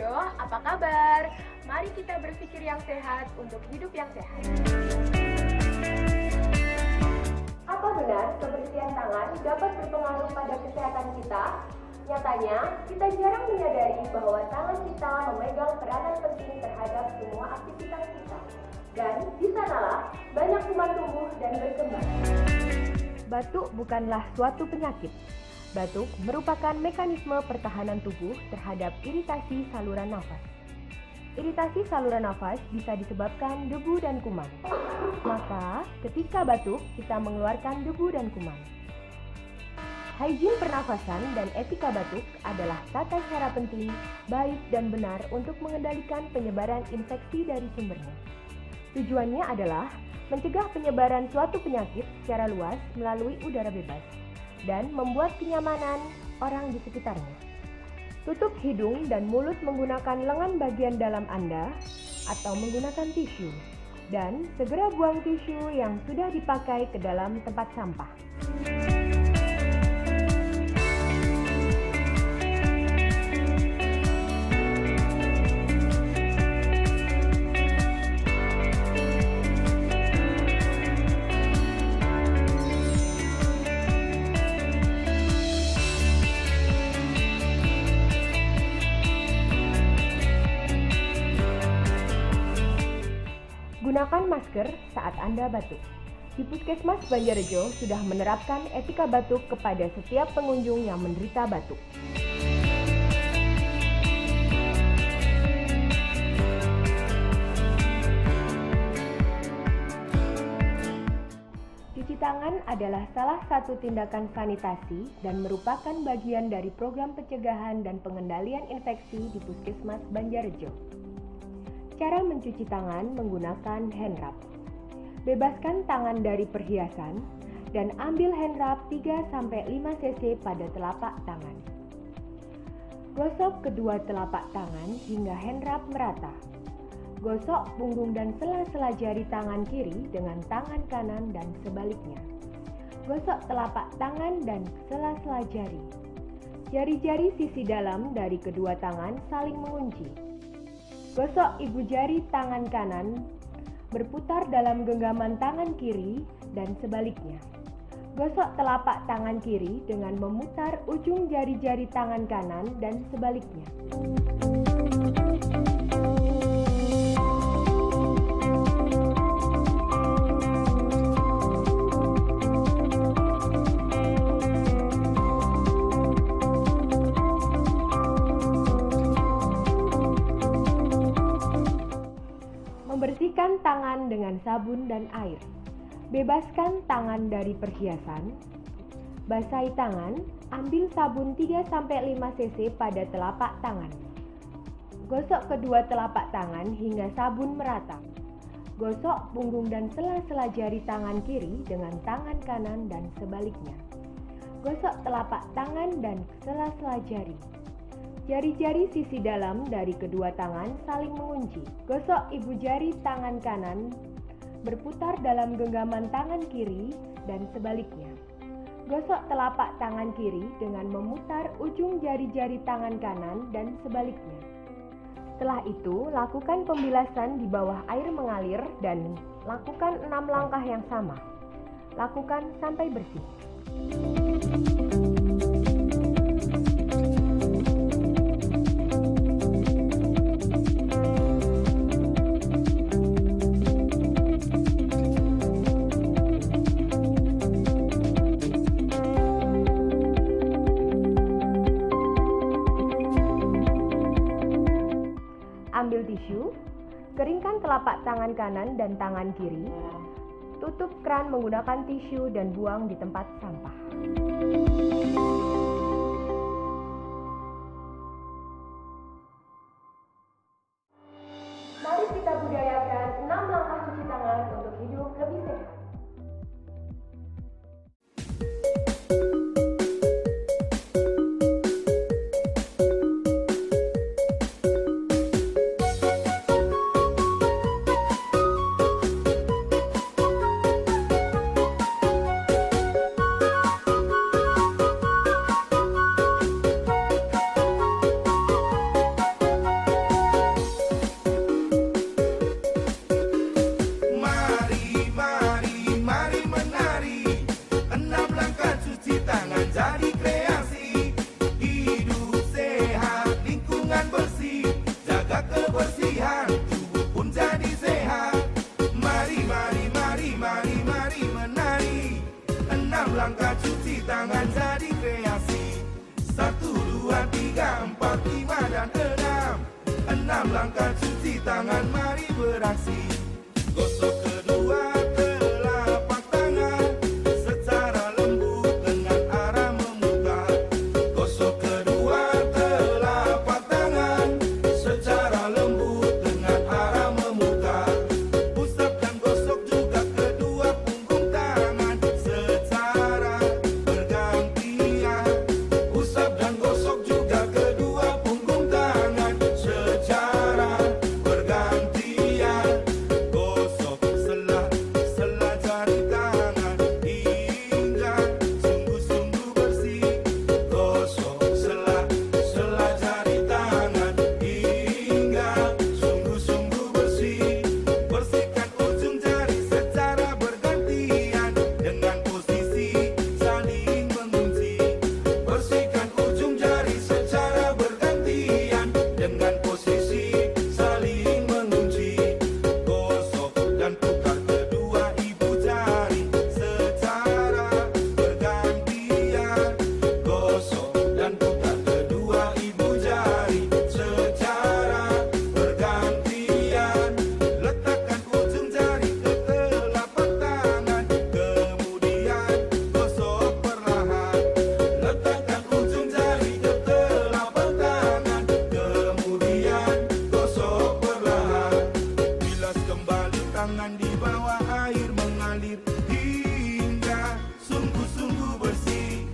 Rejo, apa kabar? Mari kita berpikir yang sehat untuk hidup yang sehat. Apa benar kebersihan tangan dapat berpengaruh pada kesehatan kita? Nyatanya, kita jarang menyadari bahwa tangan kita memegang peranan penting terhadap semua aktivitas kita. Dan di sanalah banyak kuman tumbuh dan berkembang. Batuk bukanlah suatu penyakit. Batuk merupakan mekanisme pertahanan tubuh terhadap iritasi saluran nafas. Iritasi saluran nafas bisa disebabkan debu dan kuman. Maka, ketika batuk, kita mengeluarkan debu dan kuman. Higien pernafasan dan etika batuk adalah tata cara penting, baik dan benar untuk mengendalikan penyebaran infeksi dari sumbernya. Tujuannya adalah mencegah penyebaran suatu penyakit secara luas melalui udara bebas dan membuat kenyamanan orang di sekitarnya. Tutup hidung dan mulut menggunakan lengan bagian dalam Anda atau menggunakan tisu dan segera buang tisu yang sudah dipakai ke dalam tempat sampah. Gunakan masker saat Anda batuk. Di Puskesmas Banjarrejo sudah menerapkan etika batuk kepada setiap pengunjung yang menderita batuk. Cuci tangan adalah salah satu tindakan sanitasi dan merupakan bagian dari program pencegahan dan pengendalian infeksi di Puskesmas Banjarrejo. Cara mencuci tangan menggunakan hand rub. Bebaskan tangan dari perhiasan dan ambil hand rub 3-5 cc pada telapak tangan. Gosok kedua telapak tangan hingga hand rub merata. Gosok punggung dan sela-sela jari tangan kiri dengan tangan kanan dan sebaliknya. Gosok telapak tangan dan sela-sela jari. Jari-jari sisi dalam dari kedua tangan saling mengunci. Gosok ibu jari tangan kanan berputar dalam genggaman tangan kiri dan sebaliknya. Gosok telapak tangan kiri dengan memutar ujung jari-jari tangan kanan dan sebaliknya. Membersihkan tangan dengan sabun dan air. Bebaskan tangan dari perhiasan. Basahi tangan, ambil sabun 3-5 cc pada telapak tangan. Gosok kedua telapak tangan hingga sabun merata. Gosok punggung dan sela-sela jari tangan kiri dengan tangan kanan dan sebaliknya. Gosok telapak tangan dan sela-sela jari. Jari-jari sisi dalam dari kedua tangan saling mengunci. Gosok ibu jari tangan kanan berputar dalam genggaman tangan kiri dan sebaliknya. Gosok telapak tangan kiri dengan memutar ujung jari-jari tangan kanan dan sebaliknya. Setelah itu, lakukan pembilasan di bawah air mengalir dan lakukan 6 langkah yang sama. Lakukan sampai bersih. Ambil tisu, keringkan telapak tangan kanan dan tangan kiri, tutup keran menggunakan tisu dan buang di tempat sampah. Mari kita budayakan 6 langkah cuci tangan untuk hidup lebih sehat. langkah cuci tangan jadi kreasi. 1, 2, 3, 4, 5 dan 6. 6 langkah cuci tangan, mari beraksi. Gosok kedua telapak tangan secara lembut dengan arah memutar. Gosok kedua telapak tangan secara lembut dengan arah memutar. Usap dan gosok juga kedua punggung tangan secara bergantian. Usap dan gosok juga kedua punggung tangan secara bergantian. Gosok sela jari tangan hingga sungguh-sungguh bersih. Gosok sela jari tangan hingga sungguh-sungguh bersih. Bersihkan ujung jari secara bergantian dengan posisi saling mengunci. Bersihkan ujung jari secara bergantian dengan posisi saling mengunci. Gosok dan putar kedua ibu jari secara bergantian. Gosok dan putar kedua ibu jari secara bergantian. Letakkan ujung jari ke telapak tangan, kemudian gosok perlahan. Letakkan ujung jari ke telapak tangan, kemudian gosok perlahan. Bilas kembali tangan di bawah air mengalir hingga sungguh-sungguh bersih.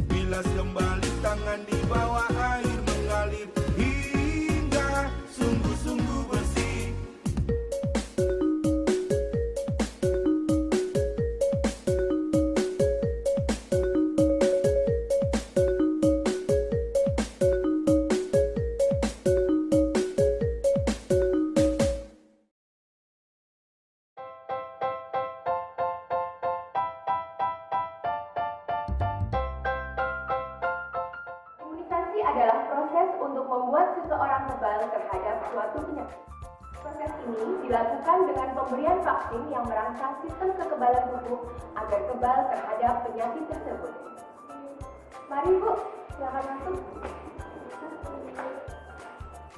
Bilas kembali tangan di bawah air mengalir hingga sungguh-sungguh bersih. Imunisasi adalah proses untuk membuat seseorang kebal terhadap suatu penyakit. Proses ini dilakukan dengan pemberian vaksin yang merangsang sistem kekebalan tubuh agar kebal terhadap penyakit tersebut. Mari Bu, silakan masuk.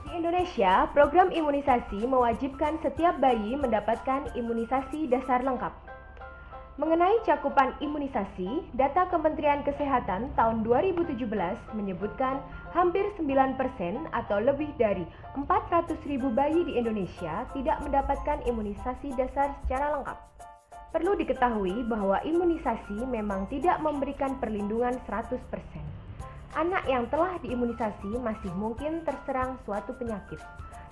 Di Indonesia, program imunisasi mewajibkan setiap bayi mendapatkan imunisasi dasar lengkap. Mengenai cakupan imunisasi, data Kementerian Kesehatan tahun 2017 menyebutkan hampir 9% atau lebih dari 400.000 bayi di Indonesia tidak mendapatkan imunisasi dasar secara lengkap. Perlu diketahui bahwa imunisasi memang tidak memberikan perlindungan 100%. Anak yang telah diimunisasi masih mungkin terserang suatu penyakit.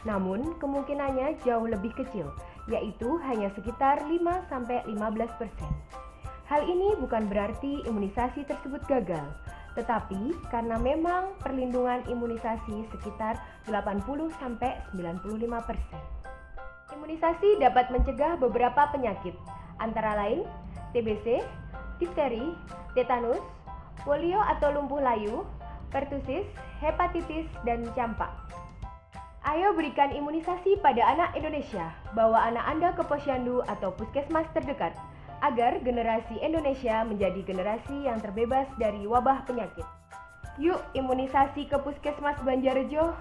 Namun, kemungkinannya jauh lebih kecil, yaitu hanya sekitar 5-15%. Hal ini bukan berarti imunisasi tersebut gagal, tetapi karena memang perlindungan imunisasi sekitar 80-95%. Imunisasi dapat mencegah beberapa penyakit, antara lain TBC, difteri, tetanus, polio atau lumpuh layu, pertusis, hepatitis, dan campak. Ayo berikan imunisasi pada anak Indonesia. Bawa anak Anda ke posyandu atau puskesmas terdekat agar generasi Indonesia menjadi generasi yang terbebas dari wabah penyakit. Yuk imunisasi ke Puskesmas Banjarjo.